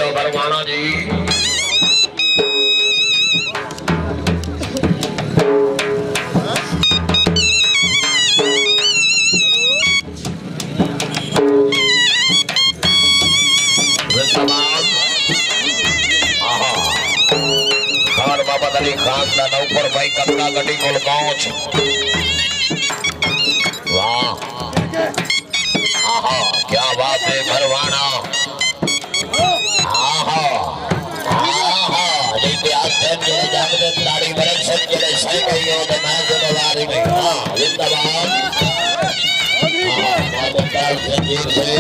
हो बरवाना जी। खान मोहम्मद अली खान का नौकर भाई कपड़ा गड्डी को पहुंच। वाह आहा क्या बात है भरवाना। आहा आहा देखिए आज जो जागरण ताड़ी बरस के सही गई हो तो मैं जो बारी में हां जिंदाबाद। मोहम्मद संजीव से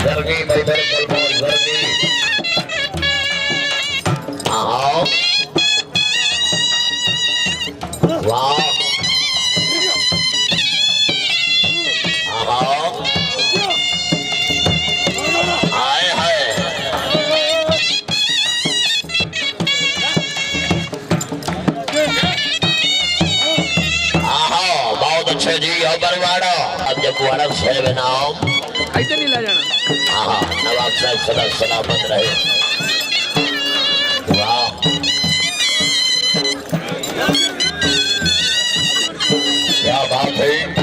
जर्गी भाई मेरे कल बहुत जर्गी। आहा वाह अच्छा जी बरवाड़ा अब जब वाड़ा से नाम ऐसे नहीं ला जाना। हाँ नवाब साहब सदा सलामत रहे। वाह क्या बात है।